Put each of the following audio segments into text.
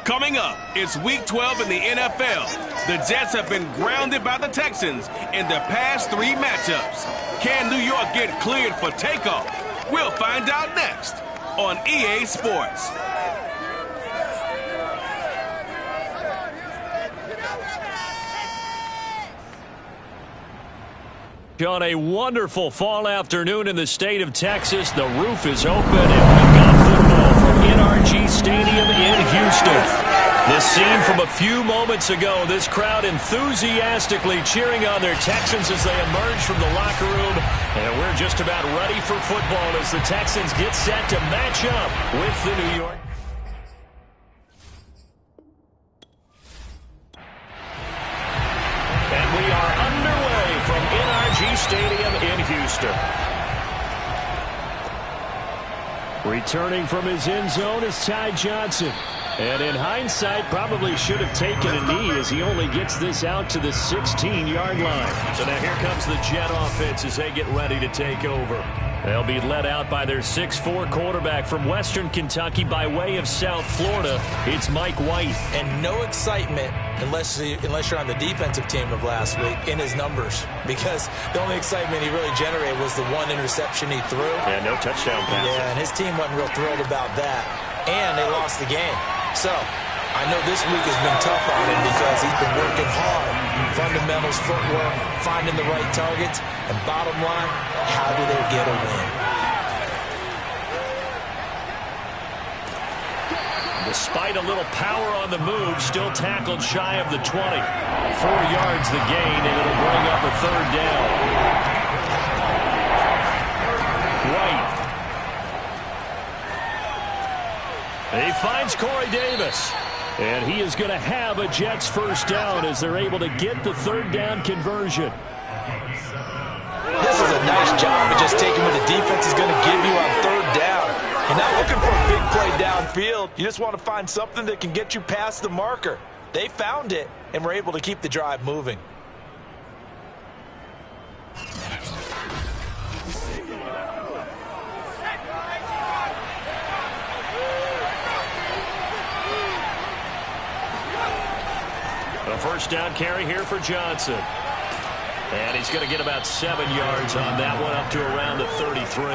Coming up, it's Week 12 in the NFL. The Jets have been grounded by the Texans in the past 3 matchups. Can New York get cleared for takeoff? We'll find out next on EA Sports. On a wonderful fall afternoon in the state of Texas, the roof is open and we've got football from NRG Stadium in Houston. This scene from a few moments ago, this crowd enthusiastically cheering on their Texans as they emerge from the locker room. And we're just about ready for football as the Texans get set to match up with the New York. And we are underway from NRG Stadium in Houston. Returning from his end zone is Ty Johnson. And in hindsight, probably should have taken a knee as he only gets this out to the 16-yard line. So now here comes the Jet offense as they get ready to take over. They'll be led out by their 6'4 quarterback from Western Kentucky by way of South Florida. It's Mike White. And no excitement unless you're on the defensive team of last week in his numbers, because the only excitement he really generated was the 1 interception he threw. Yeah, no touchdown pass. Yeah, and his team wasn't real thrilled about that. And they lost the game. So I know this week has been tough on him because he's been working hard. Fundamentals, footwork, finding the right targets. And bottom line, how do they get a win? Despite a little power on the move, still tackled shy of the 20. 4 yards the gain, and it'll bring up a 3rd down. White. He finds Corey Davis. And he is going to have a Jets first down as they're able to get the 3rd down conversion. This is a nice job of just taking what the defense is going to give you on 3rd down. You're not looking for a big play downfield. You just want to find something that can get you past the marker. They found it and were able to keep the drive moving. A first down carry here for Johnson. And he's going to get about 7 yards on that one, up to around the 33.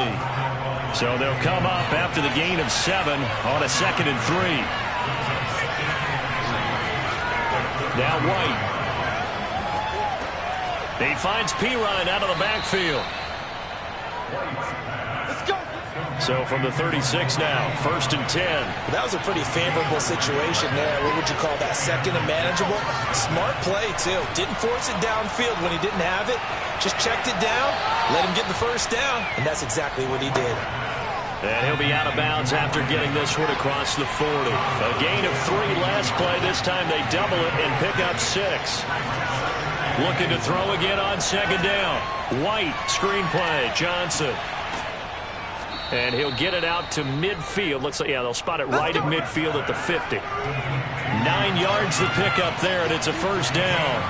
So they'll come up after the gain of 7 on a 2nd and 3. Now White. He finds Pirine out of the backfield. So from the 36 now, 1st and 10. That was a pretty favorable situation there. What would you call that? 2nd and manageable? Smart play, too. Didn't force it downfield when he didn't have it. Just checked it down, let him get the first down, and that's exactly what he did. And he'll be out of bounds after getting this one across the 40. A gain of 3 last play. This time they double it and pick up 6. Looking to throw again on 2nd down. White, screen play, Johnson. And he'll get it out to midfield. Looks like, yeah, they'll spot it right at midfield at the 50. 9 yards the pickup there, and it's a first down.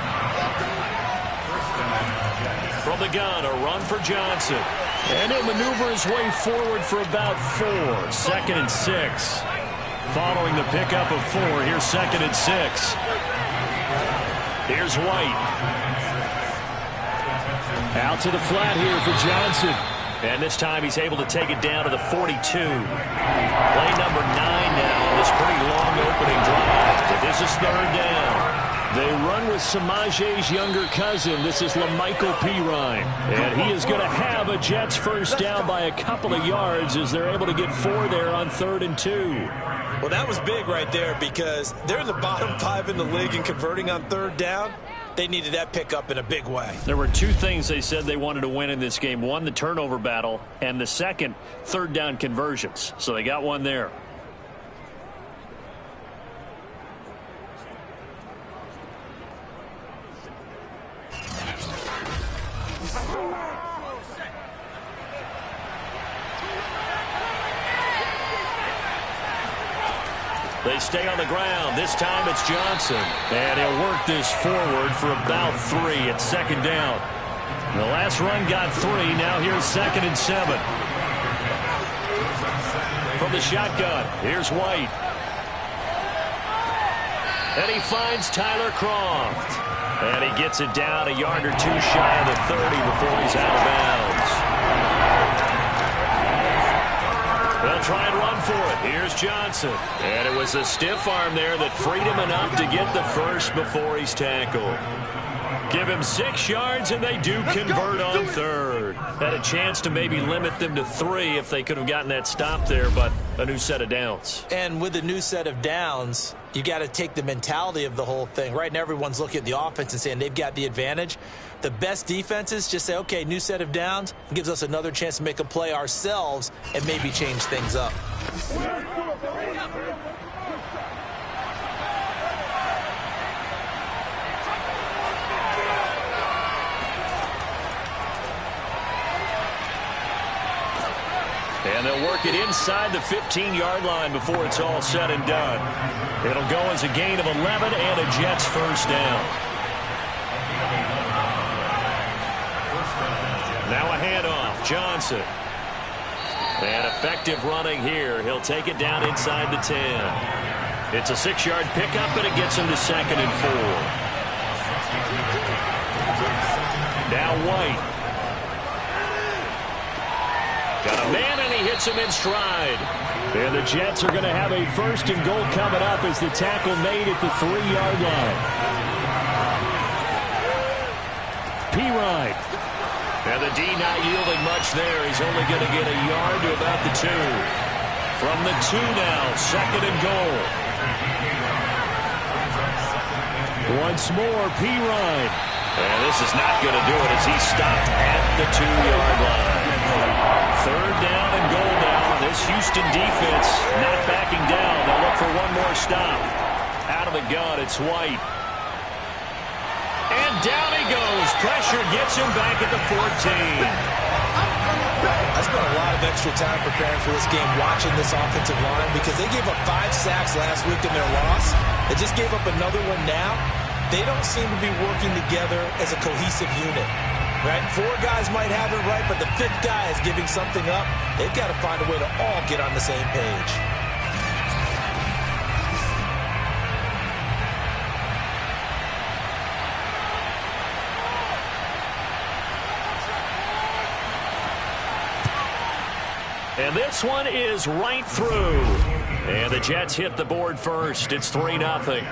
From the gun, a run for Johnson. And he'll maneuver his way forward for about 4. 2nd and 6. Following the pickup of 4, here's 2nd and 6. Here's White. Out to the flat here for Johnson. And this time he's able to take it down to the 42. Play number 9 now on this pretty long opening drive. But this is 3rd down. They run with Samaje's younger cousin. This is LaMichael Pirine. And he is going to have a Jets first down by a couple of yards as they're able to get 4 there on 3rd and 2. Well, that was big right there because they're in the bottom 5 in the league in converting on 3rd down. They needed that pickup in a big way. There were 2 things they said they wanted to win in this game. One, the turnover battle, and the second, 3rd down conversions. So they got one there. They stay on the ground. This time it's Johnson. And he'll work this forward for about 3 at 2nd down. The last run got 3. Now here's 2nd and 7. From the shotgun, here's White. And he finds Tyler Croft. And he gets it down a yard or two shy of the 30 before he's out of bounds. They'll try and run for it. Here's Johnson. And it was a stiff arm there that freed him enough to get the first before he's tackled. Give him 6 yards, and they do convert on third. Had a chance to maybe limit them to 3 if they could have gotten that stop there, but a new set of downs. And with a new set of downs, you got to take the mentality of the whole thing. Right now, everyone's looking at the offense and saying they've got the advantage. The best defenses just say, okay, new set of downs. It gives us another chance to make a play ourselves and maybe change things up. And they'll work it inside the 15-yard line before it's all said and done. It'll go as a gain of 11 and a Jets first down. Now a handoff. Johnson. And effective running here. He'll take it down inside the 10. It's a 6-yard pickup, and it gets him to 2nd and 4. Now White. Got a man, and he hits him in stride. And the Jets are going to have a 1st and goal coming up as the tackle made at the 3-yard line. P-Ride. And the D not yielding much there. He's only going to get a yard to about the 2. From the 2 now, 2nd and goal. Once more, P-Ride. And this is not going to do it as he's stopped at the 2-yard line. 3rd down and goal now. This Houston defense not backing down. They'll look for one more stop. Out of the gun, it's White. And down he goes. Pressure gets him back at the 14. I spent a lot of extra time preparing for this game watching this offensive line because they gave up 5 sacks last week in their loss. They just gave up another one now. They don't seem to be working together as a cohesive unit. Right? 4 guys might have it right, but the 5th guy is giving something up. They've got to find a way to all get on the same page. And this one is right through. And the Jets hit the board first. It's 3-0.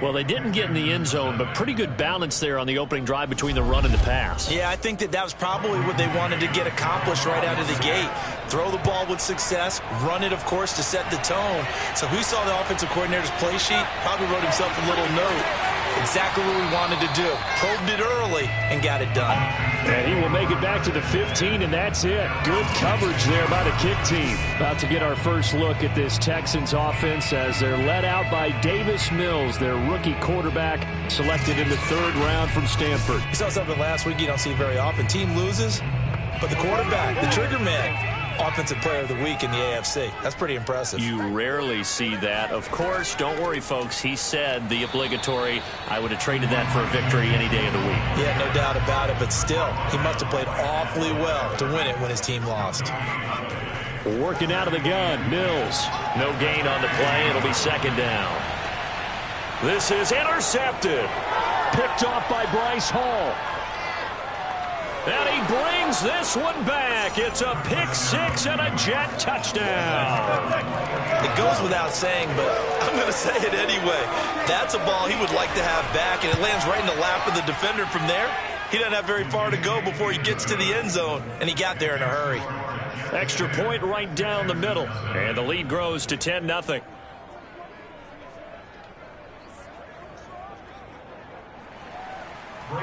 Well, they didn't get in the end zone, but pretty good balance there on the opening drive between the run and the pass. Yeah, I think that was probably what they wanted to get accomplished right out of the gate. Throw the ball with success, run it, of course, to set the tone. So who saw the offensive coordinator's play sheet probably wrote himself a little note. Exactly what we wanted to do. Probed it early and got it done. And he will make it back to the 15, and that's it. Good coverage there by the kick team. About to get our first look at this Texans offense as they're led out by Davis Mills, their rookie quarterback, selected in the 3rd round from Stanford. You saw something last week you don't see very often. Team loses, but the quarterback, the trigger man, Offensive Player of the Week in the AFC. That's pretty impressive. You rarely see that. Of course, don't worry, folks. He said the obligatory, I would have traded that for a victory any day of the week. Yeah, no doubt about it. But still, he must have played awfully well to win it when his team lost. Working out of the gun, Mills. No gain on the play. It'll be 2nd down. This is intercepted. Picked off by Bryce Hall. And he brings this one back. It's a pick-6 and a Jet touchdown. It goes without saying, but I'm going to say it anyway. That's a ball he would like to have back, and it lands right in the lap of the defender from there. He doesn't have very far to go before he gets to the end zone, and he got there in a hurry. Extra point right down the middle, and the lead grows to 10-0.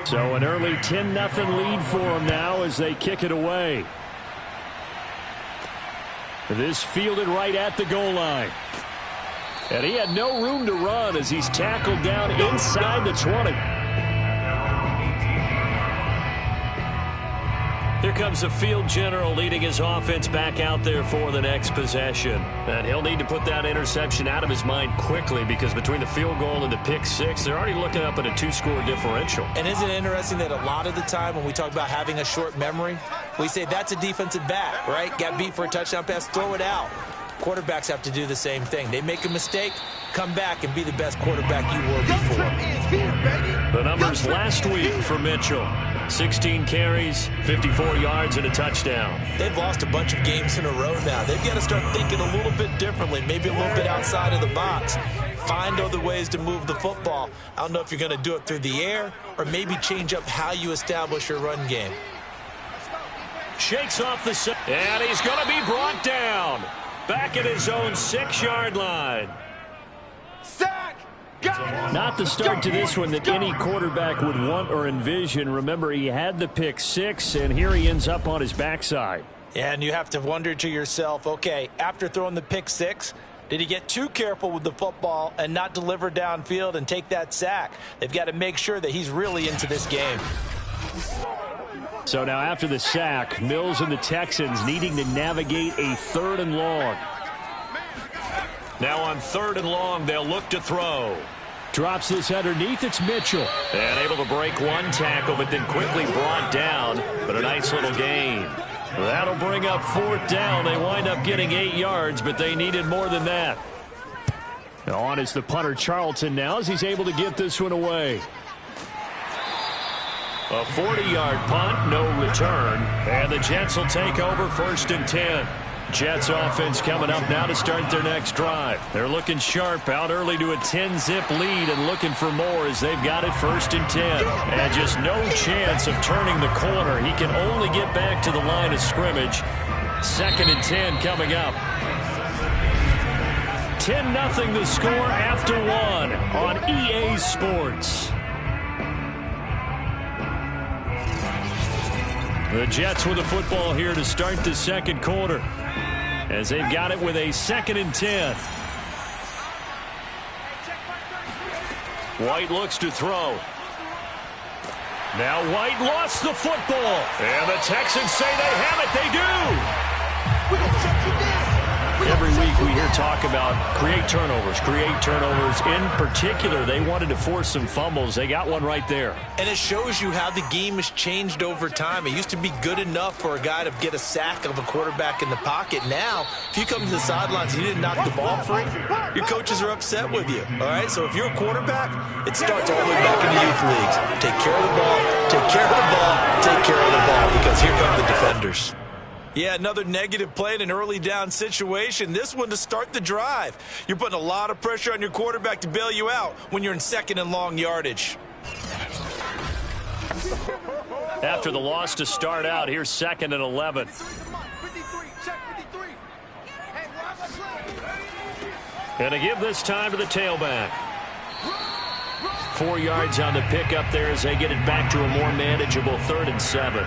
So an early 10-0 lead for them now as they kick it away. This fielded right at the goal line. And he had no room to run as he's tackled down inside the 20. Here comes the field general leading his offense back out there for the next possession. And he'll need to put that interception out of his mind quickly because between the field goal and the pick-6, they're already looking up at a 2-score differential. And isn't it interesting that a lot of the time when we talk about having a short memory, we say that's a defensive back, right? Got beat for a touchdown pass, throw it out. Quarterbacks have to do the same thing. They make a mistake, come back and be the best quarterback you were before. The numbers last week for Mitchell. 16 carries, 54 yards, and a touchdown. They've lost a bunch of games in a row now. They've got to start thinking a little bit differently, maybe a little bit outside of the box. Find other ways to move the football. I don't know if you're going to do it through the air or maybe change up how you establish your run game. Shakes off the side, and he's going to be brought down. Back at his own 6-yard line. Sack! Got it! Not the start to this one that any quarterback would want or envision. Remember, he had the pick 6, and here he ends up on his backside. And you have to wonder to yourself, okay, after throwing the pick 6, did he get too careful with the football and not deliver downfield and take that sack? They've got to make sure that he's really into this game. So now after the sack, Mills and the Texans needing to navigate a 3rd and long. Now on 3rd and long, they'll look to throw. Drops this underneath. It's Mitchell. And able to break one tackle, but then quickly brought down. But a nice little gain. That'll bring up 4th down. They wind up getting 8 yards, but they needed more than that. On is the punter Charlton now as he's able to get this one away. A 40-yard punt, no return. And the Jets will take over 1st and 10. Jets offense coming up now to start their next drive. They're looking sharp, out early to a 10-zip lead and looking for more as they've got it 1st and 10. And just no chance of turning the corner. He can only get back to the line of scrimmage. 2nd and 10 coming up. 10-0 the score after 1 on EA Sports. The Jets with the football here to start the 2nd quarter as they've got it with a 2nd and 10. White looks to throw. Now White lost the football. And the Texans say they have it. They do. We're going to shut you down. Every week we hear talk about create turnovers. In particular, they wanted to force some fumbles. They got one right there. And it shows you how the game has changed over time. It used to be good enough for a guy to get a sack of a quarterback in the pocket. Now, if you come to the sidelines and you didn't knock the ball free, your coaches are upset with you. All right? So if you're a quarterback, it starts all the way back in the youth leagues. Take care of the ball, take care of the ball, take care of the ball, because here come the defenders. Yeah, another negative play in an early down situation. This one to start the drive. You're putting a lot of pressure on your quarterback to bail you out when you're in 2nd and long yardage. After the loss to start out, here's 2nd and 11. 53, check 53. Hey, And to give this time to the tailback. 4 yards on the pickup there as they get it back to a more manageable 3rd and 7.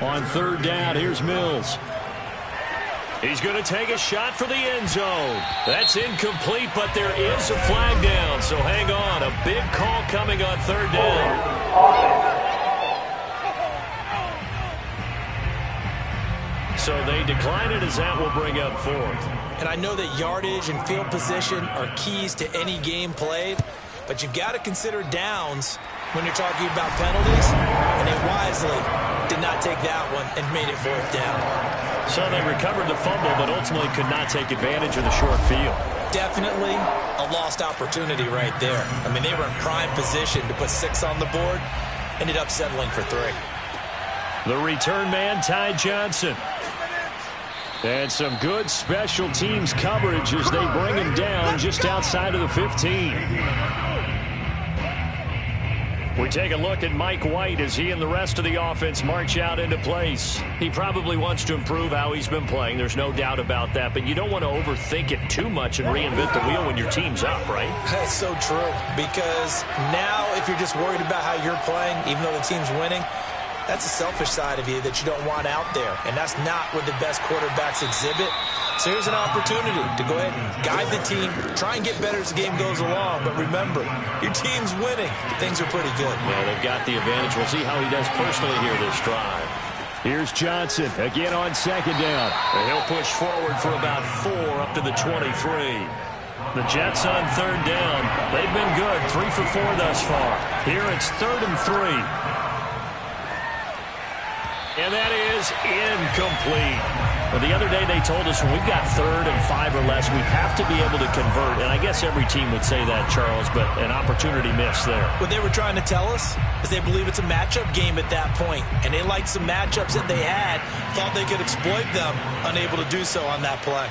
On 3rd down, here's Mills. He's going to take a shot for the end zone. That's incomplete, but there is a flag down, so hang on. A big call coming on 3rd down. So they decline it as that will bring up 4th. And I know that yardage and field position are keys to any game played, but you've got to consider downs when you're talking about penalties, and they wisely did not take that one and made it 4th down. So they recovered the fumble, but ultimately could not take advantage of the short field. Definitely a lost opportunity right there. I mean, they were in prime position to put 6 on the board, ended up settling for 3. The return man, Ty Johnson. And some good special teams coverage as they bring him down just outside of the 15. We take a look at Mike White as he and the rest of the offense march out into place. He probably wants to improve how he's been playing. There's no doubt about that. But you don't want to overthink it too much and reinvent the wheel when your team's up, right? That's so true. Because now if you're just worried about how you're playing, even though the team's winning, that's a selfish side of you that you don't want out there. And that's not what the best quarterbacks exhibit. So here's an opportunity to go ahead and guide the team, try and get better as the game goes along. But remember, your team's winning. Things are pretty good. Well, they've got the advantage. We'll see how he does personally here this drive. Here's Johnson again on 2nd down. And he'll push forward for about 4 up to the 23. The Jets on 3rd down. They've been good, 3 for 4 thus far. Here it's 3rd and 3. And that is incomplete. Well, the other day they told us when we've got 3rd and 5 or less, we have to be able to convert. And I guess every team would say that, Charles, but an opportunity missed there. What they were trying to tell us is they believe it's a matchup game at that point. And they liked some matchups that they had, thought they could exploit them, unable to do so on that play.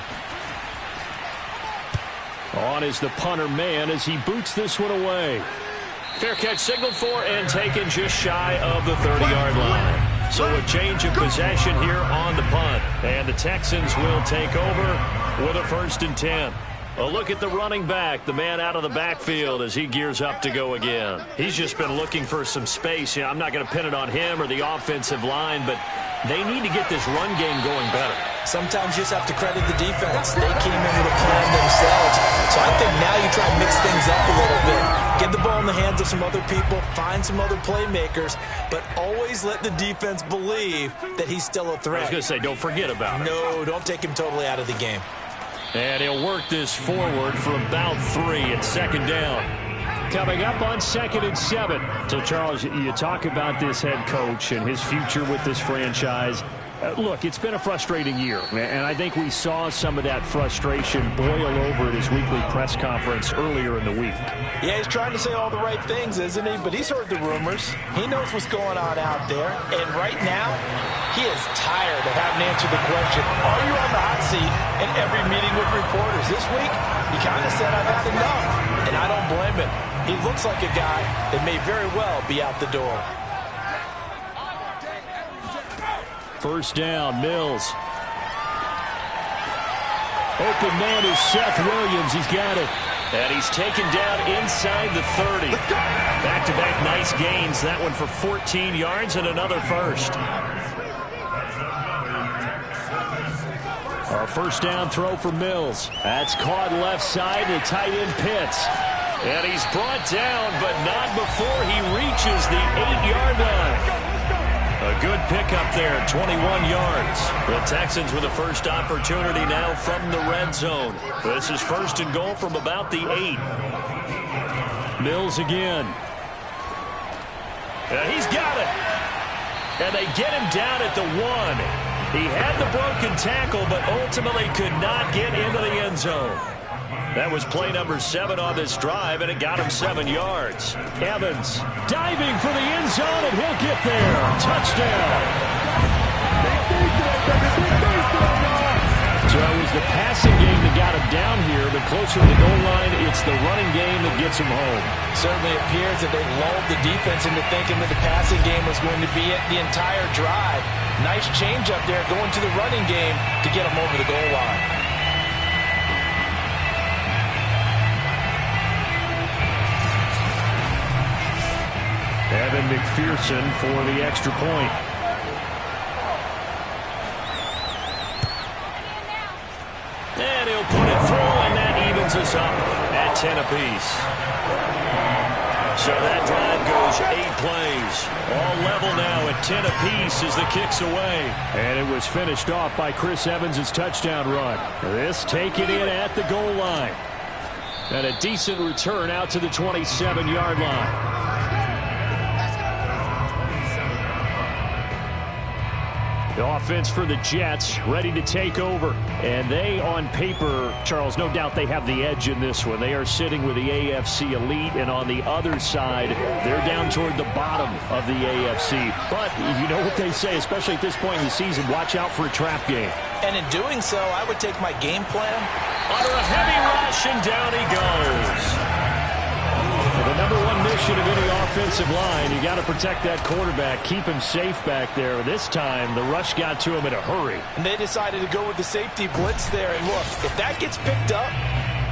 On is the punter man as he boots this one away. Fair catch signaled for and taken just shy of the 30-yard line. So a change of possession here on the punt. And the Texans will take over with a 1st and 10. A look at the running back, the man out of the backfield as he gears up to go again. He's just been looking for some space. I'm not going to pin it on him or the offensive line, but they need to get this run game going better. Sometimes you just have to credit the defense. They came in with a plan themselves. So I think now you try and mix things up a little bit. Get the ball in the hands of some other people, find some other playmakers, but always let the defense believe that he's still a threat. I was going to say, don't forget about it. No, don't take him totally out of the game. And he'll work this forward for about 3 at 2nd down. Coming up on 2nd and 7. So, Charles, you talk about this head coach and his future with this franchise. Look, it's been a frustrating year, and I think we saw some of that frustration boil over at his weekly press conference earlier in the week. Yeah, he's trying to say all the right things, isn't he? But he's heard the rumors. He knows what's going on out there. And right now, he is tired of having to answer the question, are you on the hot seat in every meeting with reporters? This week, he kind of said, I've had enough. And I don't blame him. He looks like a guy that may very well be out the door. 1st down, Mills. Open man is Seth Williams. He's got it. And he's taken down inside the 30. Back-to-back nice gains. That one for 14 yards and another 1st. Our 1st down throw for Mills. That's caught left side. The tight end Pitts. And he's brought down, but not before he reaches the 8-yard line. A good pickup there, 21 yards. The Texans with a first opportunity now from the red zone. This is 1st and goal from about the 8. Mills again. And he's got it. And they get him down at the 1. He had the broken tackle, but ultimately could not get into the end zone. That was play number 7 on this drive, and it got him 7 yards. Evans diving for the end zone, and he'll get there. Touchdown. So it was the passing game that got him down here, but closer to the goal line, it's the running game that gets him home. Certainly appears that they lulled the defense into thinking that the passing game was going to be it the entire drive. Nice change up there going to the running game to get him over the goal line. Evan McPherson for the extra point. And he'll put it through, and that evens us up at 10 apiece. So that drive goes 8 plays. All level now at 10 apiece as the kick's away. And it was finished off by Chris Evans' touchdown run. This taken in at the goal line. And a decent return out to the 27-yard line. The offense for the Jets ready to take over. And they, on paper, Charles, no doubt they have the edge in this one. They are sitting with the AFC elite, and on the other side, they're down toward the bottom of the AFC. But you know what they say, especially at this point in the season, watch out for a trap game. And in doing so, I would take my game plan. Under a heavy rush, and down he goes. The number one mission of any offensive line, you got to protect that quarterback, keep him safe back there. This time, the rush got to him in a hurry. And they decided to go with the safety blitz there. And look, if that gets picked up,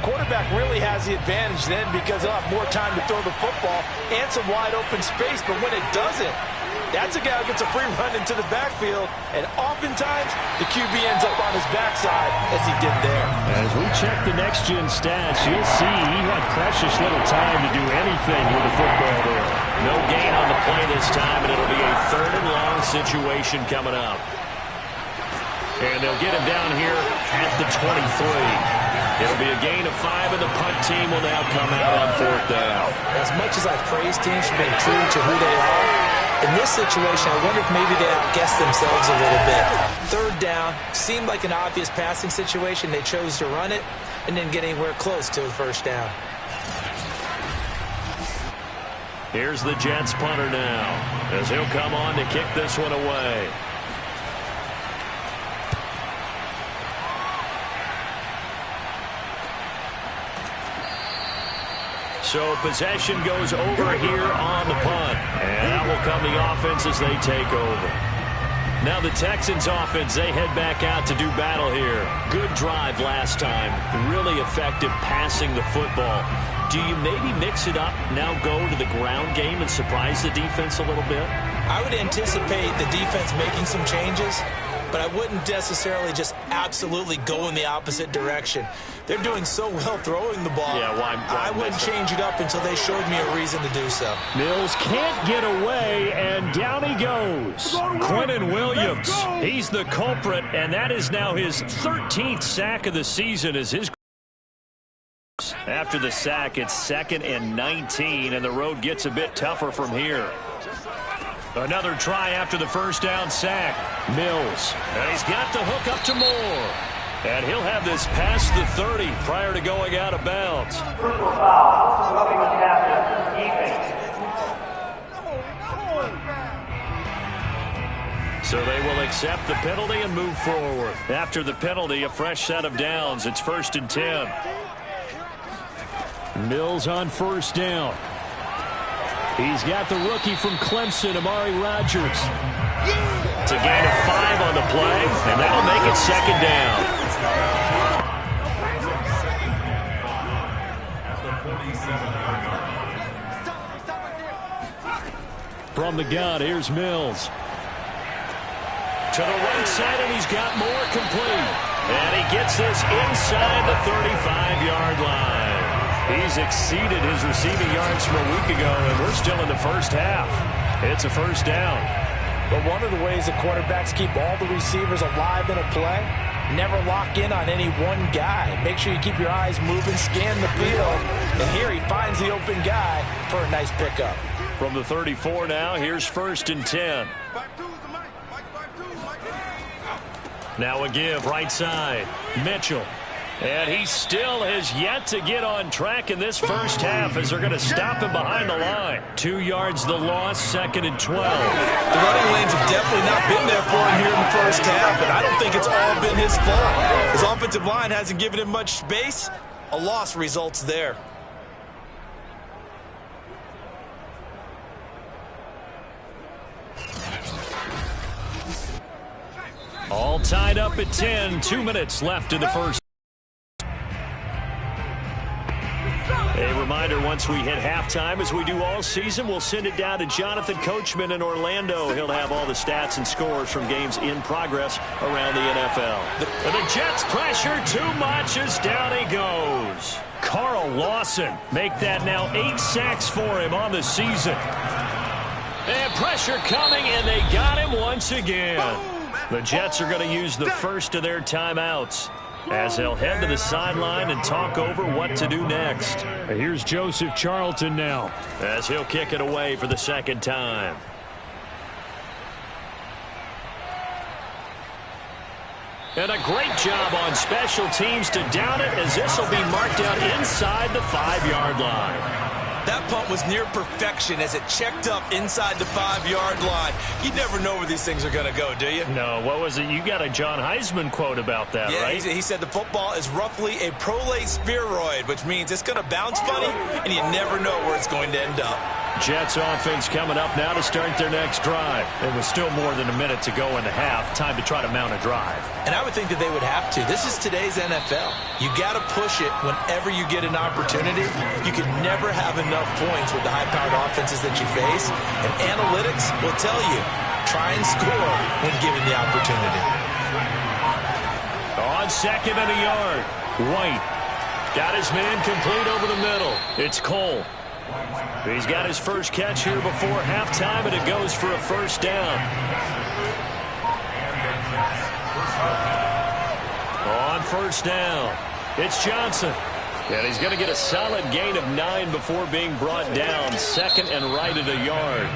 quarterback really has the advantage then because he'll have more time to throw the football and some wide open space. But when it doesn't, that's a guy who gets a free run into the backfield, and oftentimes the QB ends up on his backside as he did there. As we check the next-gen stats, you'll see he had precious little time to do anything with the football there. No gain on the play this time, and it'll be a 3rd and long situation coming up. And they'll get him down here at the 23. It'll be a gain of 5, and the punt team will now come out on 4th down. As much as I praise teams for being true to who they are, In this situation, I wonder if maybe they outguessed themselves a little bit. Third down, seemed like an obvious passing situation. They chose to run it and didn't get anywhere close to the first down. Here's the Jets punter now, as he'll come on to kick this one away. So possession goes over here on the punt. And that will come the offense as they take over. Now the Texans offense, they head back out to do battle here. Good drive last time. Really effective passing the football. Do you maybe mix it up, now go to the ground game and surprise the defense a little bit? I would anticipate the defense making some changes, but I wouldn't necessarily just absolutely go in the opposite direction. They're doing so well throwing the ball. Yeah, why I wouldn't change it up until they showed me a reason to do so. Mills can't get away, and down he goes. Quentin Williams, he's the culprit, and that is now his 13th sack of the season as his. After the sack, it's 2nd and 19, and the road gets a bit tougher from here. Another try after the first down sack. Mills, and he's got the hook up to Moore. And he'll have this past the 30 prior to going out of bounds. Personal foul, roughing the captain, defense. So they will accept the penalty and move forward. After the penalty, a fresh set of downs. It's 1st and 10. Mills on first down. He's got the rookie from Clemson, Amari Rodgers. It's a gain of 5 on the play, and that'll make it 2nd down. From the gun, here's Mills. To the right side, and he's got more complete. And he gets this inside the 35-yard line. He's exceeded his receiving yards from a week ago, and we're still in the first half. It's a first down. But one of the ways that quarterbacks keep all the receivers alive in a play, never lock in on any one guy. Make sure you keep your eyes moving, scan the field. And here he finds the open guy for a nice pickup. From the 34 now, here's 1st and 10. Now a give, right side. Mitchell. And he still has yet to get on track in this first half as they're going to stop him behind the line. 2 yards the loss, 2nd and 12. The running lanes have definitely not been there for him here in the first half, and I don't think it's all been his fault. His offensive line hasn't given him much space. A loss results there. All tied up at 10. 2 minutes left in the first. A reminder, once we hit halftime, as we do all season, we'll send it down to Jonathan Coachman in Orlando. He'll have all the stats and scores from games in progress around the NFL. The Jets pressure too much as down he goes. Carl Lawson, make that now 8 sacks for him on the season. And pressure coming, and they got him once again. The Jets are going to use the first of their timeouts as they'll head to the sideline and talk over what to do next. Here's Joseph Charlton now as he'll kick it away for the 2nd time. And a great job on special teams to down it, as this will be marked out inside the 5-yard line. That punt was near perfection as it checked up inside the 5-yard line. You never know where these things are going to go, do you? No, what was it? You got a John Heisman quote about that, right? Yeah, he said the football is roughly a prolate spheroid, which means it's going to bounce funny, and you never know where it's going to end up. Jets offense coming up now to start their next drive. It was still more than a minute to go in the half. Time to try to mount a drive. And I would think that they would have to. This is today's NFL. You got to push it whenever you get an opportunity. You can never have enough points with the high-powered offenses that you face. And analytics will tell you, try and score when given the opportunity. On 2nd and a yard, White got his man complete over the middle. It's Cole. He's got his first catch here before halftime, and it goes for a first down. On first down, it's Johnson. And he's going to get a solid gain of 9 before being brought down. 2nd and right at a yard.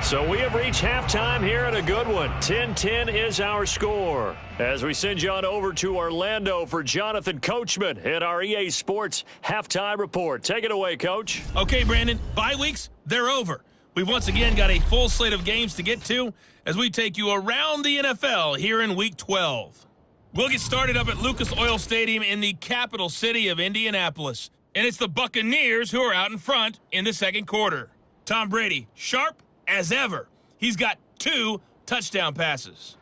So we have reached halftime here in a good one. 10-10 is our score. As we send you on over to Orlando for Jonathan Coachman at our EA Sports Halftime Report. Take it away, Coach. Okay, Brandon, bye weeks, they're over. We've once again got a full slate of games to get to as we take you around the NFL here in Week 12. We'll get started up at Lucas Oil Stadium in the capital city of Indianapolis. And it's the Buccaneers who are out in front in the second quarter. Tom Brady, sharp as ever. He's got 2 touchdown passes.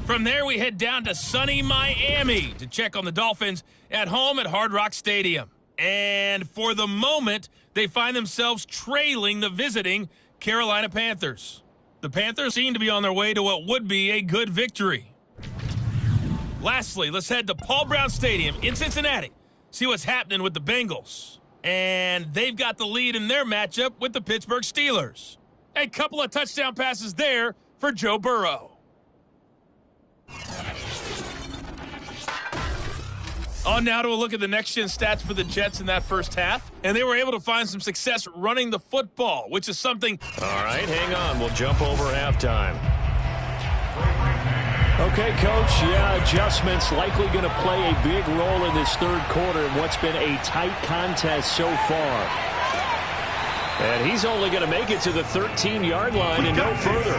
From there, we head down to sunny Miami to check on the Dolphins at home at Hard Rock Stadium. And for the moment, they find themselves trailing the visiting Carolina Panthers. The Panthers seem to be on their way to what would be a good victory. Lastly, let's head to Paul Brown Stadium in Cincinnati. See what's happening with the Bengals. And they've got the lead in their matchup with the Pittsburgh Steelers. A couple of touchdown passes there for Joe Burrow. On now to a look at the next-gen stats for the Jets in that first half. And they were able to find some success running the football, which is something... All right, hang on. We'll jump over halftime. Okay, Coach, adjustments likely going to play a big role in this third quarter in what's been a tight contest so far. And he's only going to make it to the 13-yard line and no further.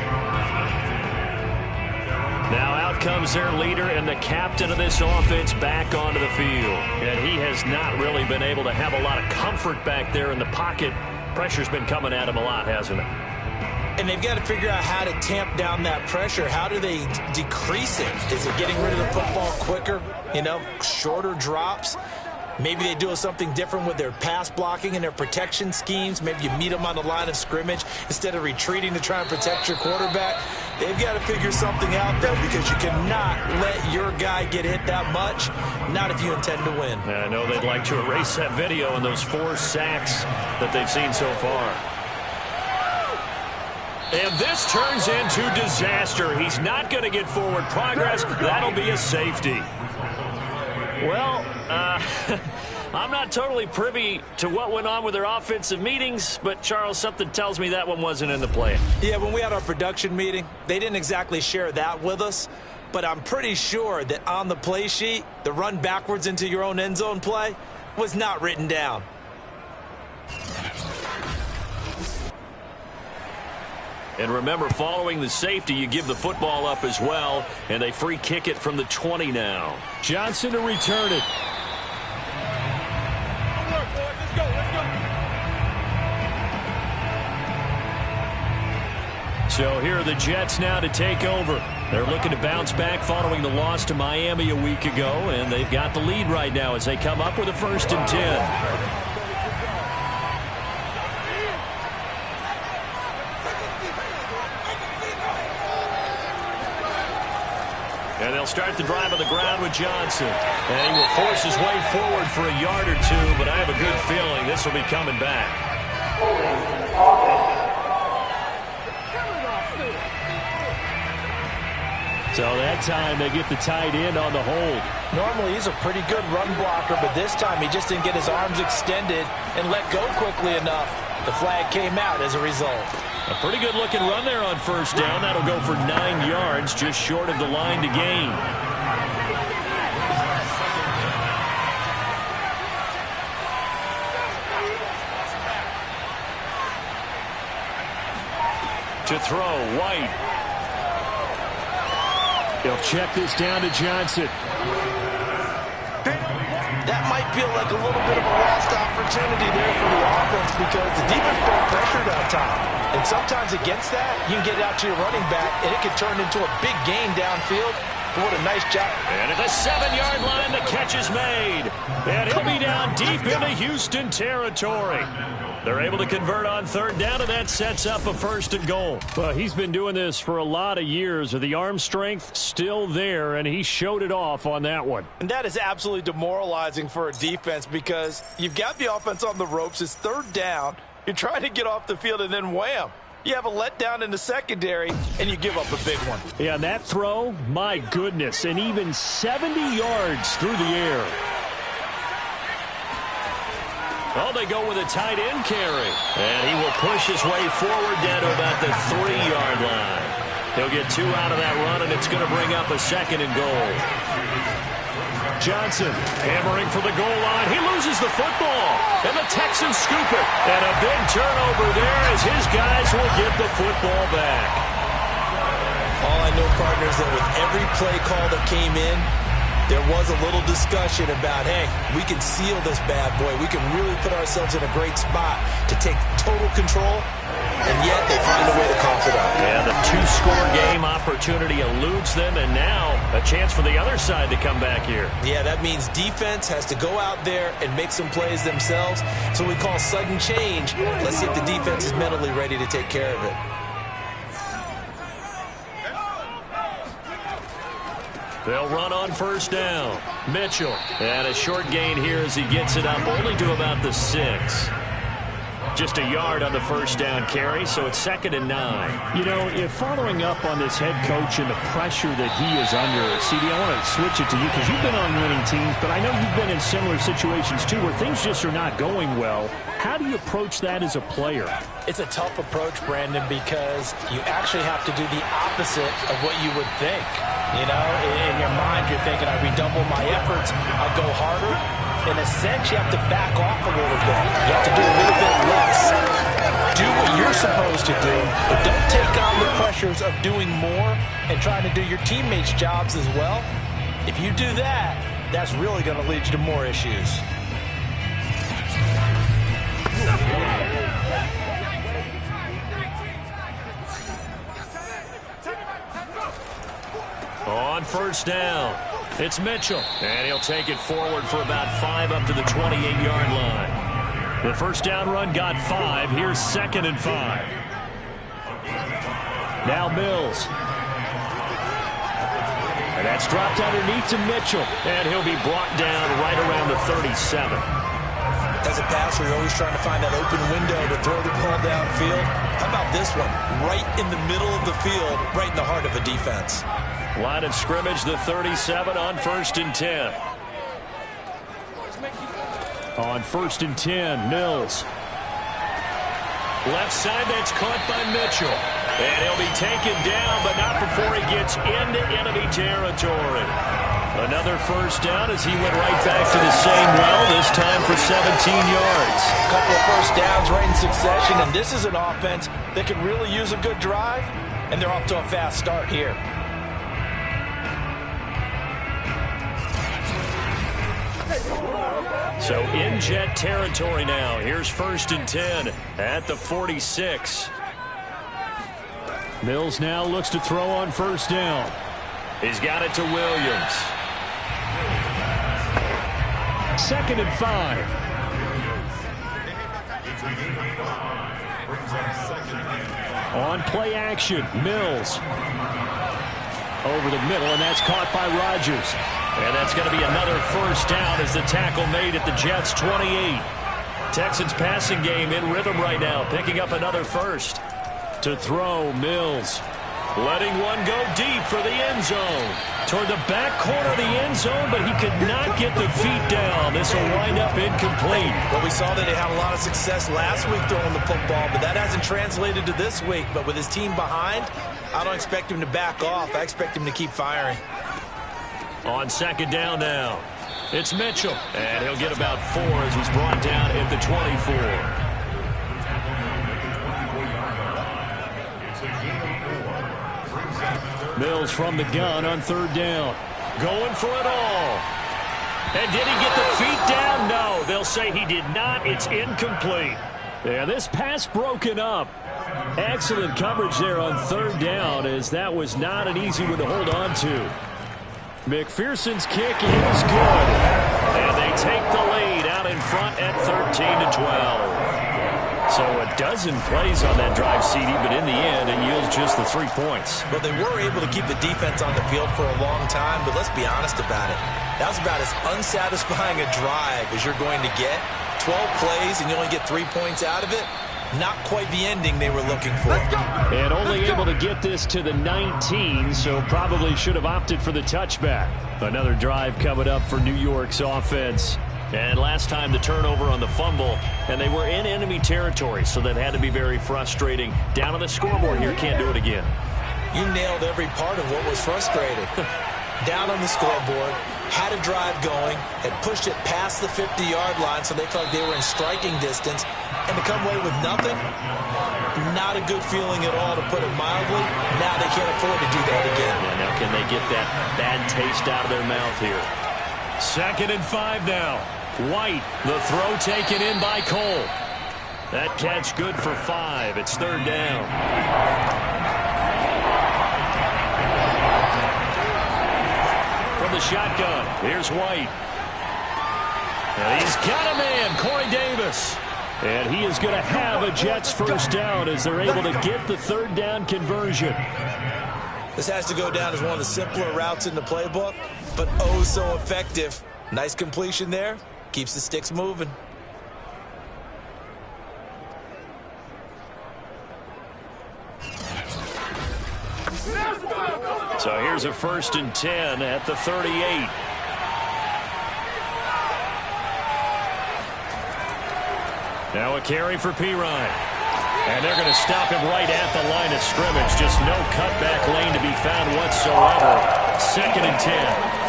Now out comes their leader and the captain of this offense back onto the field. And he has not really been able to have a lot of comfort back there in the pocket. Pressure's been coming at him a lot, hasn't it? And they've got to figure out how to tamp down that pressure. How do they decrease it? Is it getting rid of the football quicker? Shorter drops? Maybe they do something different with their pass blocking and their protection schemes. Maybe you meet them on the line of scrimmage instead of retreating to try and protect your quarterback. They've got to figure something out, though, because you cannot let your guy get hit that much, not if you intend to win. I know they'd like to erase that video and those 4 sacks that they've seen so far. And this turns into disaster. He's not going to get forward progress. That'll be a safety. Well, I'm not totally privy to what went on with their offensive meetings, but, Charles, something tells me that one wasn't in the play. Yeah, when we had our production meeting, they didn't exactly share that with us, but I'm pretty sure that on the play sheet, the run backwards into your own end zone play was not written down. And remember, following the safety, you give the football up as well, and they free kick it from the 20 now. Johnson to return it. So here are the Jets now to take over. They're looking to bounce back following the loss to Miami a week ago, and they've got the lead right now as they come up with a 1st and 10. And they'll start the drive on the ground with Johnson. And he will force his way forward for a yard or 2, but I have a good feeling this will be coming back. So that time they get the tight end on the hold. Normally he's a pretty good run blocker, but this time he just didn't get his arms extended and let go quickly enough. The flag came out as a result. A pretty good looking run there on 1st down. That'll go for 9 yards, just short of the line to gain. To throw, White. He'll check this down to Johnson. That might feel like a little bit of a lost opportunity there for the offense because the defense brought pressure that time. And sometimes against that, you can get it out to your running back, and it can turn into a big gain downfield. But what a nice job. And at the 7-yard line, the catch is made. And he'll be down deep into Houston territory. They're able to convert on 3rd down, and that sets up a 1st and goal. Well, he's been doing this for a lot of years. The arm strength still there, and he showed it off on that one. And that is absolutely demoralizing for a defense because you've got the offense on the ropes. It's 3rd down. You're trying to get off the field, and then wham. You have a letdown in the secondary, and you give up a big one. Yeah, and that throw, my goodness, and even 70 yards through the air. Oh, they go with a tight end carry. And he will push his way forward down to about the 3-yard line. He'll get 2 out of that run, and it's going to bring up a 2nd and goal. Johnson hammering for the goal line. He loses the football, and the Texans scoop it. And a big turnover there as his guys will get the football back. All I know, partners, that with every play call that came in, there was a little discussion about, hey, we can seal this bad boy. We can really put ourselves in a great spot to take total control, and yet they find a way to cough it up. Yeah, the 2-score game opportunity eludes them, and now a chance for the other side to come back here. Yeah, that means defense has to go out there and make some plays themselves. So we call sudden change. Let's see if the defense is mentally ready to take care of it. They'll run on 1st down. Mitchell. And a short gain here as he gets it up only to about the 6. Just a yard on the 1st down carry, so it's 2nd and 9. You know, if following up on this head coach and the pressure that he is under, CD, I want to switch it to you because you've been on winning teams, but I know you've been in similar situations too where things just are not going well. How do you approach that as a player? It's a tough approach, Brandon, because you actually have to do the opposite of what you would think. You know, in your mind, you're thinking, I redouble my efforts, I go harder. In a sense, you have to back off a little bit. You have to do a little bit less. Do what you're supposed to do, but don't take on the pressures of doing more and trying to do your teammates' jobs as well. If you do that, that's really going to lead you to more issues. On 1st down, it's Mitchell. And he'll take it forward for about 5 up to the 28-yard line. The 1st down run got 5. Here's 2nd and 5. Now Mills. And that's dropped underneath to Mitchell. And he'll be brought down right around the 37. As a passer, you're always trying to find that open window to throw the ball downfield. How about this one? Right in the middle of the field, right in the heart of a defense. Line of scrimmage, the 37 on 1st and 10. On 1st and 10, Mills. Left side, that's caught by Mitchell. And he'll be taken down, but not before he gets into enemy territory. Another 1st down as he went right back to the same well, this time for 17 yards. A couple of 1st downs right in succession, and this is an offense that could really use a good drive, and they're off to a fast start here. So in Jet territory now. Here's 1st and 10 at the 46. Mills now looks to throw on 1st down. He's got it to Williams. 2nd and 5. On play action, Mills. Over the middle, and that's caught by Rodgers. And that's going to be another 1st down as the tackle made at the Jets' 28. Texans passing game in rhythm right now, picking up another 1st. To throw, Mills. Letting one go deep for the end zone. Toward the back corner of the end zone, but he could not get the feet down. This will wind up incomplete. Well, we saw that they had a lot of success last week throwing the football, but that hasn't translated to this week. But with his team behind, I don't expect him to back off. I expect him to keep firing. On 2nd down now, it's Mitchell. And he'll get about 4 as he's brought down at the 24. Mills from the gun on 3rd down. Going for it all. And did he get the feet down? No, they'll say he did not. It's incomplete. Yeah, this pass broken up. Excellent coverage there on 3rd down, as that was not an easy one to hold on to. McPherson's kick is good. And they take the lead out in front at 13-12. So a dozen plays on that drive, CD, but in the end, it yields just the 3 points. Well, they were able to keep the defense on the field for a long time, but let's be honest about it. That was about as unsatisfying a drive as you're going to get. 12 plays and you only get 3 points out of it. Not quite the ending they were looking for. And only able to get this to the 19, so probably should have opted for the touchback. Another drive coming up for New York's offense. And last time the turnover on the fumble, and they were in enemy territory, so that had to be very frustrating. Down on the scoreboard here, can't do it again. You nailed every part of what was frustrating. Down on the scoreboard, had a drive going, had pushed it past the 50-yard line so they felt like they were in striking distance, and to come away with nothing, not a good feeling at all, to put it mildly. Now they can't afford to do that again. Yeah, now can they get that bad taste out of their mouth here? 2nd and 5 now. White, the throw taken in by Cole. That catch good for 5. It's 3rd down. From the shotgun, here's White. And he's got a man, Corey Davis. And he is going to have a Jets first down as they're able to get the 3rd down conversion. This has to go down as one of the simpler routes in the playbook, but oh so effective. Nice completion there. Keeps the sticks moving. So here's a 1st and 10 at the 38. Now a carry for Pirine. And they're going to stop him right at the line of scrimmage. Just no cutback lane to be found whatsoever. 2nd and 10.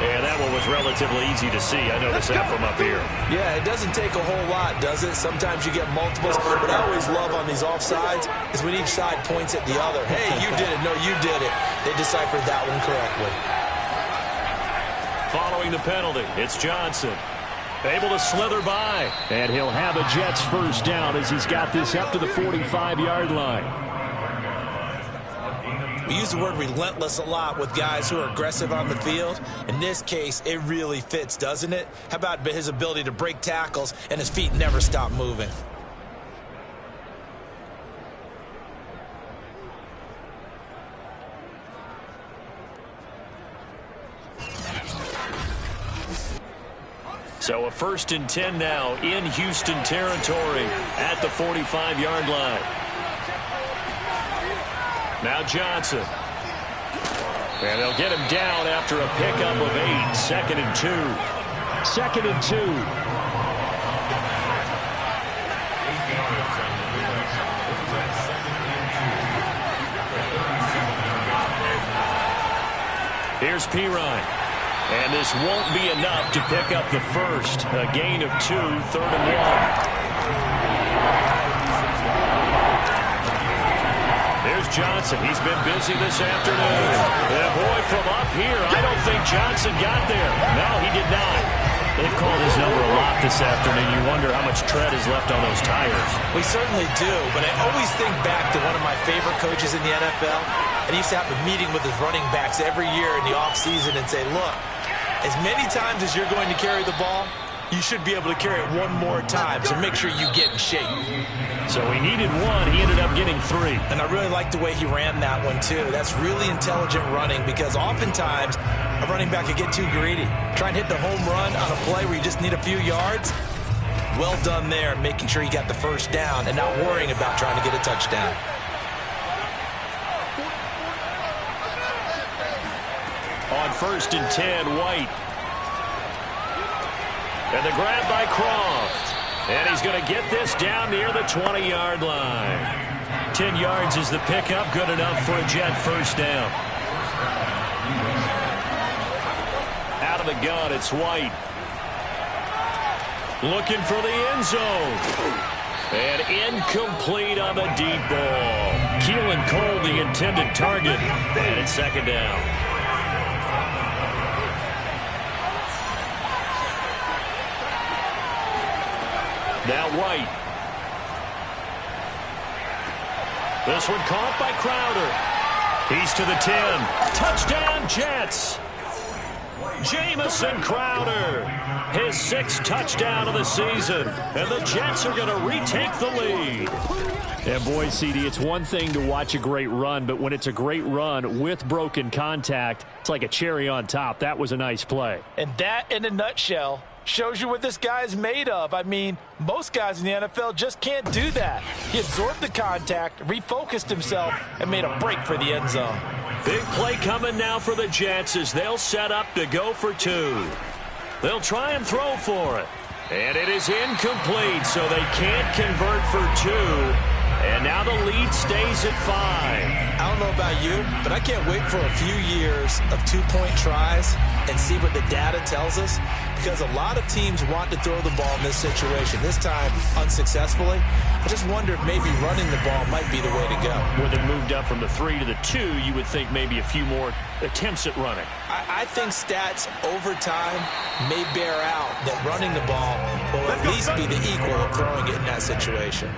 And that one was relatively easy to see. I noticed that from up here. Yeah, it doesn't take a whole lot, does it? Sometimes you get multiples. What I always love on these offsides is when each side points at the other. Hey, you did it. No, you did it. They deciphered that one correctly. Following the penalty, it's Johnson. Able to slither by. And he'll have a Jets first down as he's got this up to the 45-yard line. We use the word relentless a lot with guys who are aggressive on the field. In this case, it really fits, doesn't it? How about his ability to break tackles and his feet never stop moving? So a 1st and 10 now in Houston territory at the 45-yard line. Now Johnson. And they'll get him down after a pickup of 8. 2nd and 2. 2nd and 2. Here's Pirine. And this won't be enough to pick up the first. A gain of 2, 3rd and 1. There's Johnson. He's been busy this afternoon. And boy, from up here, I don't think Johnson got there. No, he did not. They've called his number a lot this afternoon. You wonder how much tread is left on those tires. We certainly do, but I always think back to one of my favorite coaches in the NFL. And he used to have a meeting with his running backs every year in the offseason and say, look, as many times as you're going to carry the ball, you should be able to carry it one more time, so make sure you get in shape. So he needed 1. He ended up getting 3. And I really like the way he ran that one, too. That's really intelligent running because oftentimes a running back could get too greedy. Try and hit the home run on a play where you just need a few yards. Well done there, making sure you got the first down and not worrying about trying to get a touchdown. On 1st and 10, White. And the grab by Croft. And he's going to get this down near the 20-yard line. 10 yards is the pickup. Good enough for a Jet first down. Out of the gun, it's White. Looking for the end zone. And incomplete on the deep ball. Keelan Cole, the intended target. And it's 2nd down. Now White. This one caught by Crowder. He's to the 10. Touchdown, Jets. Jamison Crowder. His 6th touchdown of the season. And the Jets are going to retake the lead. And boy, CD, it's one thing to watch a great run, but when it's a great run with broken contact, it's like a cherry on top. That was a nice play. And that, in a nutshell, Shows you what this guy is made of. I mean, most guys in the NFL just can't do that. He absorbed the contact, refocused himself, and made a break for the end zone. Big play coming now for the Jets as they'll set up to go for 2. They'll try and throw for it. And it is incomplete, so they can't convert for 2. And now the lead stays at 5. I don't know about you, but I can't wait for a few years of two-point tries and see what the data tells us, because a lot of teams want to throw the ball in this situation, this time unsuccessfully. I just wonder if maybe running the ball might be the way to go. When they moved up from the 3 to the 2, you would think maybe a few more attempts at running. I think stats over time may bear out that running the ball will at least be the equal of throwing it in that situation.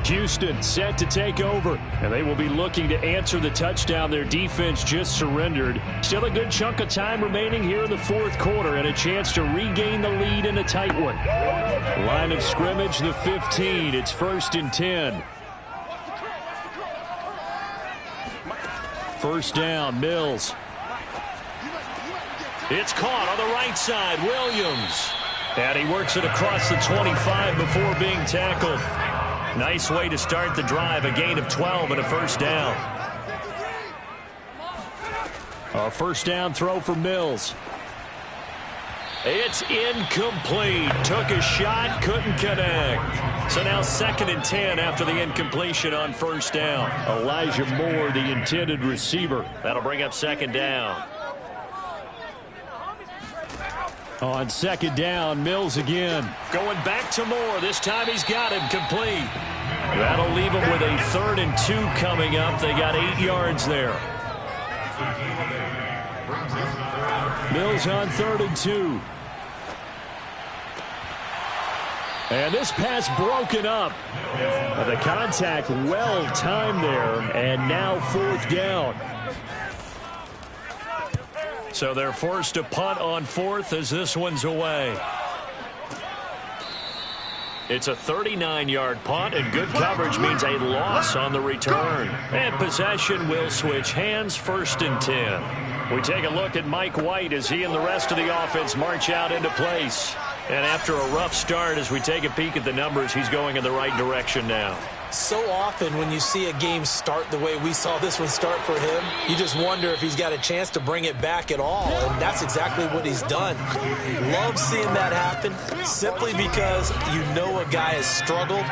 Houston set to take over, and they will be looking to answer the touchdown their defense just surrendered. Still a good chunk of time remaining here in the fourth quarter and a chance to regain the lead in a tight one. Line of scrimmage, the 15. It's 1st and 10. First down, Mills. It's caught on the right side, Williams. And he works it across the 25 before being tackled. Nice way to start the drive, a gain of 12 and a first down. A first down throw for Mills. It's incomplete. Took a shot, couldn't connect. So now 2nd and 10 after the incompletion on first down. Elijah Moore, the intended receiver. That'll bring up 2nd down. On 2nd down, Mills again. Going back to Moore. This time he's got him complete. That'll leave him with a 3rd and 2 coming up. They got 8 yards there. Mills on 3rd and 2. And this pass broken up. The contact well timed there. And now 4th down. So they're forced to punt on 4th as this one's away. It's a 39-yard punt, and good coverage means a loss on the return. And possession will switch hands, 1st and 10. We take a look at Mike White as he and the rest of the offense march out into place. And after a rough start, as we take a peek at the numbers, he's going in the right direction now. So often when you see a game start the way we saw this one start for him, you just wonder if he's got a chance to bring it back at all, and that's exactly what he's done. Love seeing that happen simply because you know a guy has struggled,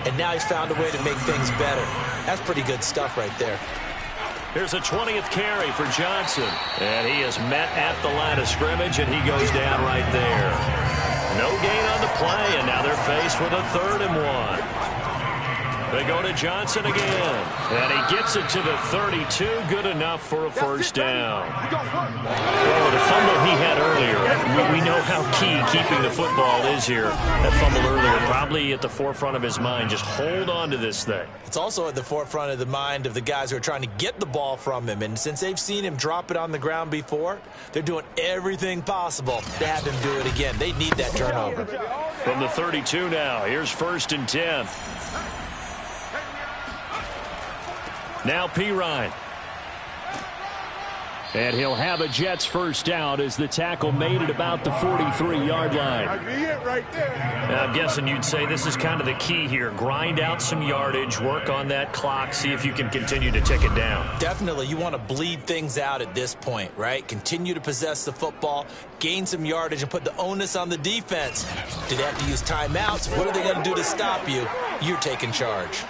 and now he's found a way to make things better. That's pretty good stuff right there. Here's a 20th carry for Johnson, and he is met at the line of scrimmage, and he goes down right there. No gain on the play, and now they're faced with a 3rd and 1. They go to Johnson again, and he gets it to the 32, good enough for a first down. Well, with the fumble he had earlier, we know how key keeping the football is here. That fumble earlier probably at the forefront of his mind. Just hold on to this thing. It's also at the forefront of the mind of the guys who are trying to get the ball from him, and since they've seen him drop it on the ground before, they're doing everything possible to have him do it again. They need that turnover. From the 32 now, here's 1st and 10. Now Pirine. And he'll have a Jets first down as the tackle made at about the 43-yard line. I'm guessing you'd say this is kind of the key here. Grind out some yardage, work on that clock, see if you can continue to tick it down. Definitely. You want to bleed things out at this point, right? Continue to possess the football, gain some yardage, and put the onus on the defense. Do they have to use timeouts? What are they going to do to stop you? You're taking charge.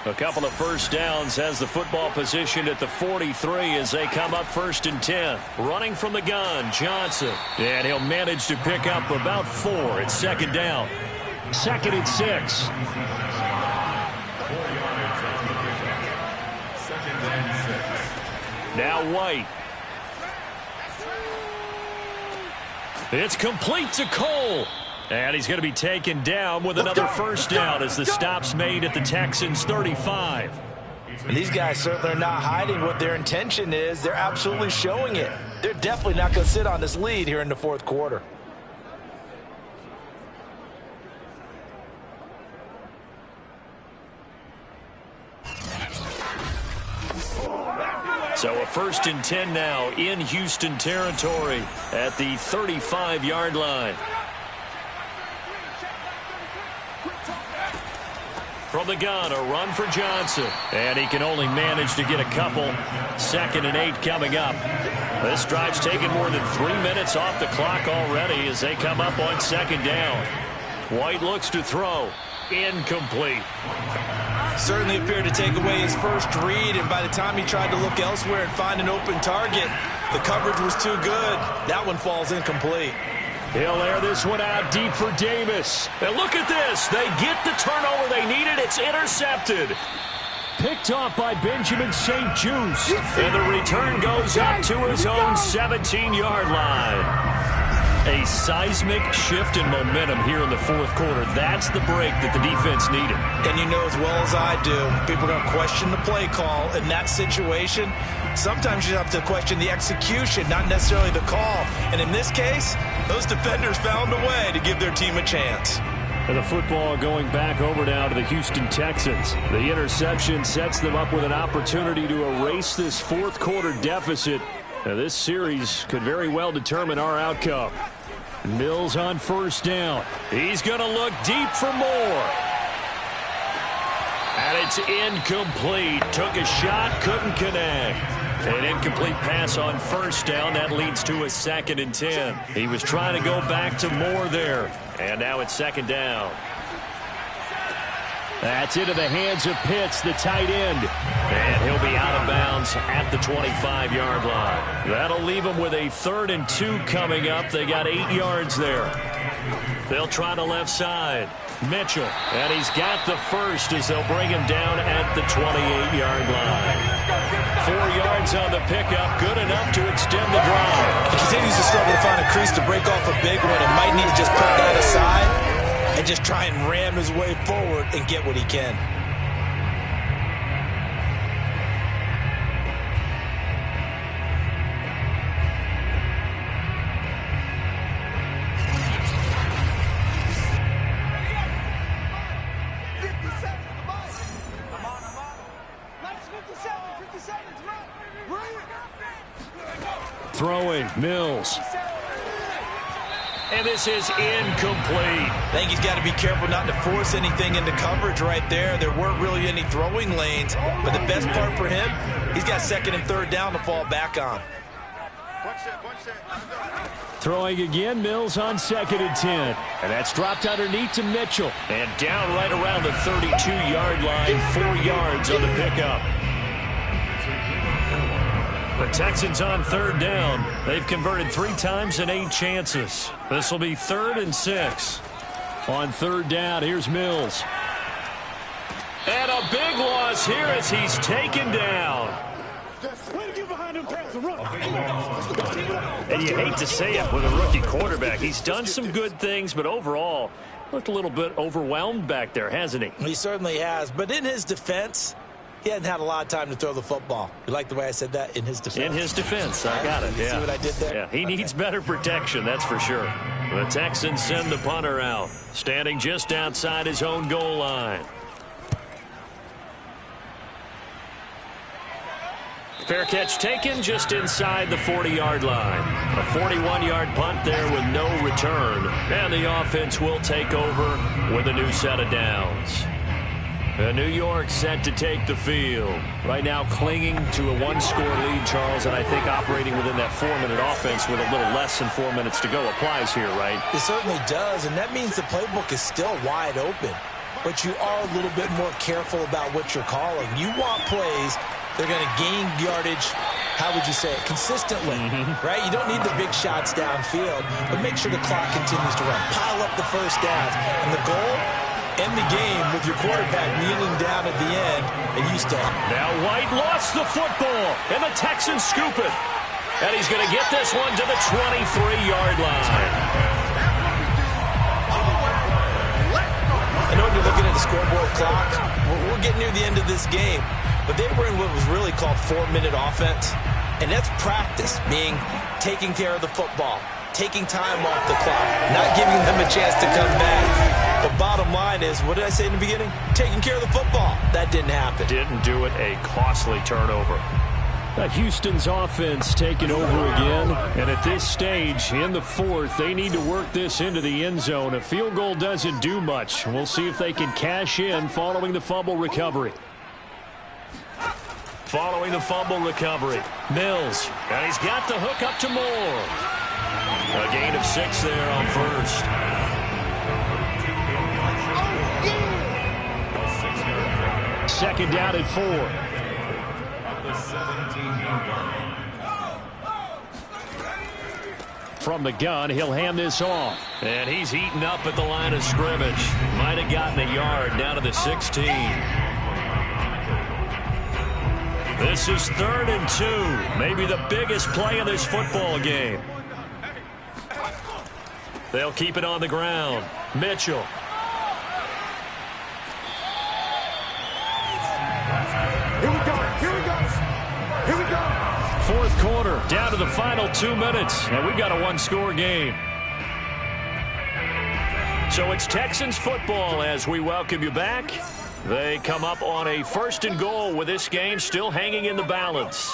A couple of first downs has the football position at the 43 as they come up 1st and 10. Running from the gun, Johnson. And he'll manage to pick up about 4. It's 2nd down. 2nd and 6. Now White. It's complete to Cole. And he's going to be taken down with another first down as the stop's made at the Texans' 35. And these guys certainly are not hiding what their intention is. They're absolutely showing it. They're definitely not going to sit on this lead here in the fourth quarter. So a 1st and 10 now in Houston territory at the 35-yard line. From the gun, a run for Johnson. And he can only manage to get a couple. 2nd and 8 coming up. This drive's taken more than 3 minutes off the clock already as they come up on 2nd down. White looks to throw. Incomplete. Certainly appeared to take away his first read, and by the time he tried to look elsewhere and find an open target, the coverage was too good. That one falls incomplete. He'll air this one out deep for Davis. And look at this. They get the turnover they needed. It's intercepted. Picked off by Benjamin St. Juice. And the return goes up to his own 17-yard line. A seismic shift in momentum here in the 4th quarter. That's the break that the defense needed. And you know as well as I do, people are going to question the play call in that situation. Sometimes you have to question the execution, not necessarily the call. And in this case, those defenders found a way to give their team a chance. And the football going back over now to the Houston Texans. The interception sets them up with an opportunity to erase this 4th quarter deficit. Now, this series could very well determine our outcome. Mills on 1st down. He's going to look deep for more. And it's incomplete. Took a shot, couldn't connect. An incomplete pass on 1st down. That leads to a 2nd and 10. He was trying to go back to Moore there. And now it's 2nd down. That's into the hands of Pitts, the tight end. And he'll be out of bounds at the 25-yard line. That'll leave him with a 3rd and 2 coming up. They got 8 yards there. They'll try the left side. Mitchell, and he's got the first as they'll bring him down at the 28-yard line. 4 yards on the pickup, good enough to extend the drive. He continues to struggle to find a crease to break off a big one and might need to just put that aside and just try and ram his way forward and get what he can. Throwing, Mills. And this is incomplete. I think he's got to be careful not to force anything into coverage right there. There weren't really any throwing lanes, but the best part for him, he's got 2nd and 3rd down to fall back on. Throwing again, Mills on 2nd and 10. And that's dropped underneath to Mitchell. And down right around the 32-yard line, 4 yards on the pickup. The Texans on 3rd down. They've converted 3 times in 8 chances. This will be 3rd and 6. On 3rd down, here's Mills. And a big loss here as he's taken down. And you hate to say it with a rookie quarterback. He's done some good things, but overall, looked a little bit overwhelmed back there, hasn't he? He certainly has. But in his defense, he hadn't had a lot of time to throw the football. You like the way I said that? In his defense. In his defense. I got it. You see what I did there? Yeah, he needs better protection, that's for sure. The Texans send the punter out, standing just outside his own goal line. Fair catch taken just inside the 40-yard line. A 41-yard punt there with no return. And the offense will take over with a new set of downs. New York set to take the field. Right now clinging to a 1-score lead, Charles, and I think operating within that 4-minute offense with a little less than 4 minutes to go applies here, right? It certainly does, and that means the playbook is still wide open. But you are a little bit more careful about what you're calling. You want plays they're going to gain yardage, how would you say it, consistently, right? You don't need the big shots downfield, but make sure the clock continues to run. Pile up the first downs. And the goal, end the game with your quarterback kneeling down at the end, and you stop. Now White lost the football, and the Texans scoop it. And he's going to get this one to the 23-yard line. I know when you're looking at the scoreboard clock, we're getting near the end of this game. But they were in what was really called 4-minute offense. And that's practice, being taking care of the football, taking time off the clock, not giving them a chance to come back. But bottom line is, what did I say in the beginning? Taking care of the football. That didn't happen. Didn't do it, a costly turnover. Houston's offense taking over again. And at this stage, in the fourth, they need to work this into the end zone. A field goal doesn't do much. We'll see if they can cash in following the fumble recovery. Following the fumble recovery, Mills. And he's got the hook up to Moore. A gain of 6 there on first. Second down at 4. From the gun, he'll hand this off. And he's eaten up at the line of scrimmage. Might have gotten a yard down to the 16. This is 3rd and 2. Maybe the biggest play of this football game. They'll keep it on the ground. Mitchell. Here we go. Here we go. Here we go. Fourth quarter, down to the final 2 minutes, and we've got a one-score game. So it's Texans football as we welcome you back. They come up on a 1st and goal with this game still hanging in the balance.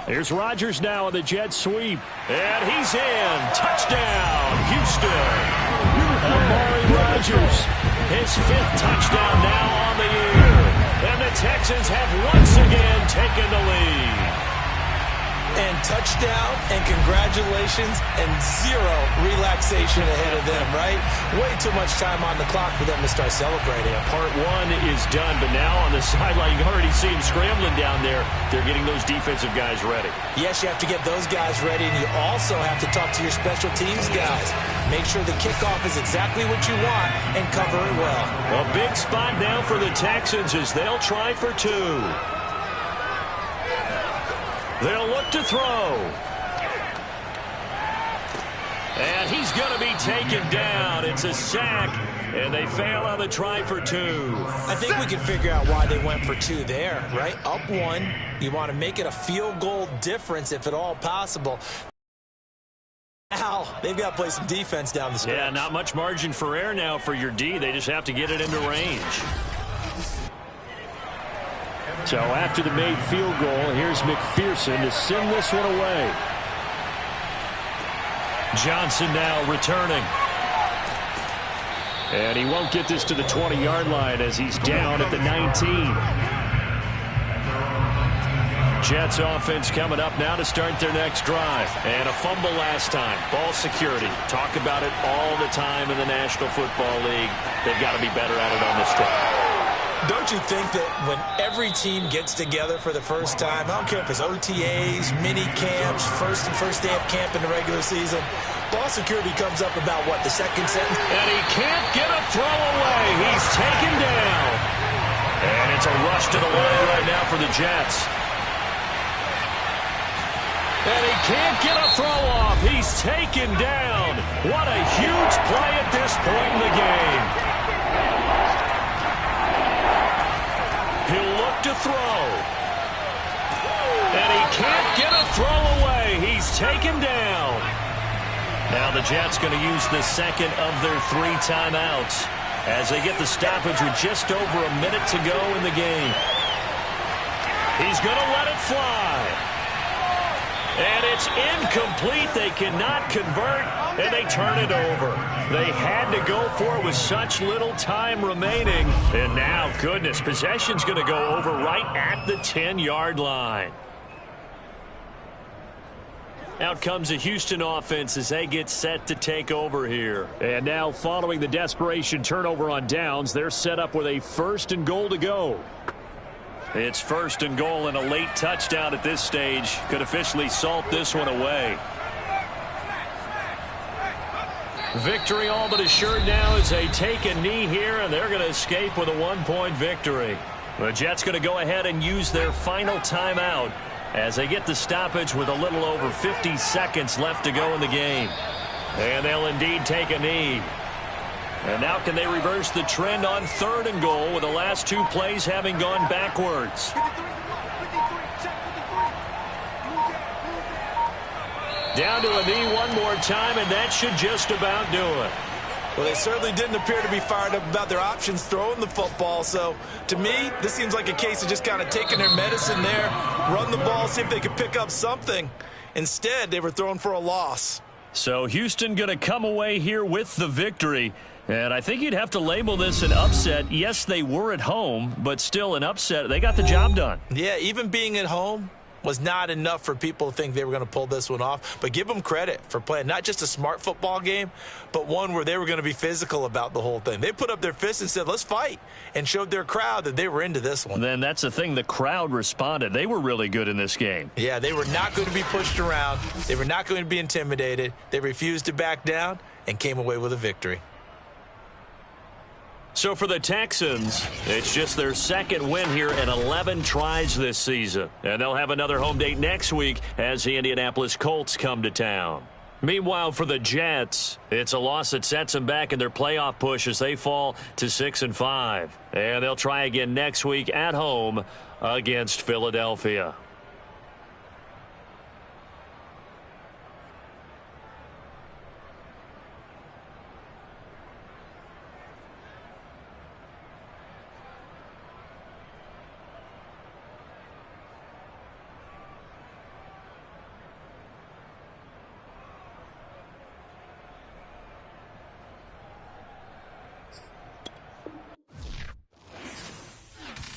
Here's Rodgers now on the jet sweep. And he's in. Touchdown, Houston. Amari Rodgers. His 5th touchdown now on the year. And the Texans have once again taken the lead. And touchdown and congratulations and 0 relaxation ahead of them, right? Way too much time on the clock for them to start celebrating. Part 1 is done, but now on the sideline, you can already see them scrambling down there. They're getting those defensive guys ready. Yes, you have to get those guys ready, and you also have to talk to your special teams guys. Make sure the kickoff is exactly what you want and cover it well. A big spot now for the Texans as they'll try for 2. They'll look to throw. And he's going to be taken down. It's a sack, and they fail on the try for 2. I think we can figure out why they went for 2 there, right? Up 1, you want to make it a field goal difference if at all possible. Now, they've got to play some defense down the stretch. Yeah, not much margin for error now for your D. They just have to get it into range. So after the made field goal, here's McPherson to send this one away. Johnson now returning. And he won't get this to the 20-yard line as he's down at the 19. Jets offense coming up now to start their next drive. And a fumble last time. Ball security. Talk about it all the time in the National Football League. They've got to be better at it on this drive. Don't you think that when every team gets together for the first time, I don't care if it's OTAs, mini camps, first day of camp in the regular season, ball security comes up about, what, the second sentence? And he can't get a throw away. He's taken down. And it's a rush to the line right now for the Jets. And he can't get a throw off. He's taken down. What a huge play at this point in the game. He'll look to throw. And he can't get a throw away. He's taken down. Now the Jets going to use the second of their 3 timeouts as they get the stoppage with just over a minute to go in the game. He's going to let it fly. And it's incomplete. They cannot convert, and they turn it over. They had to go for it with such little time remaining. And now, goodness, possession's going to go over right at the 10-yard line. Out comes the Houston offense as they get set to take over here. And now, following the desperation turnover on downs, they're set up with a 1st and goal to go. It's 1st and goal, and a late touchdown at this stage could officially salt this one away. Victory all but assured now as they take a knee here, and they're going to escape with a 1-point victory. The Jets going to go ahead and use their final timeout as they get the stoppage with a little over 50 seconds left to go in the game. And they'll indeed take a knee. And now can they reverse the trend on 3rd and goal with the last 2 plays having gone backwards? Down to a knee one more time, and that should just about do it. Well, they certainly didn't appear to be fired up about their options throwing the football. So, to me, this seems like a case of just kind of taking their medicine there, run the ball, see if they could pick up something. Instead, they were throwing for a loss. So Houston going to come away here with the victory. And I think you'd have to label this an upset. Yes, they were at home, but still an upset. They got the job done. Yeah, even being at home was not enough for people to think they were going to pull this one off. But give them credit for playing not just a smart football game, but one where they were going to be physical about the whole thing. They put up their fists and said, let's fight, and showed their crowd that they were into this one. Then that's the thing. The crowd responded. They were really good in this game. Yeah, they were not going to be pushed around. They were not going to be intimidated. They refused to back down and came away with a victory. So for the Texans, it's just their second win here in 11 tries this season. And they'll have another home date next week as the Indianapolis Colts come to town. Meanwhile, for the Jets, it's a loss that sets them back in their playoff push as they fall to 6-5. And they'll try again next week at home against Philadelphia.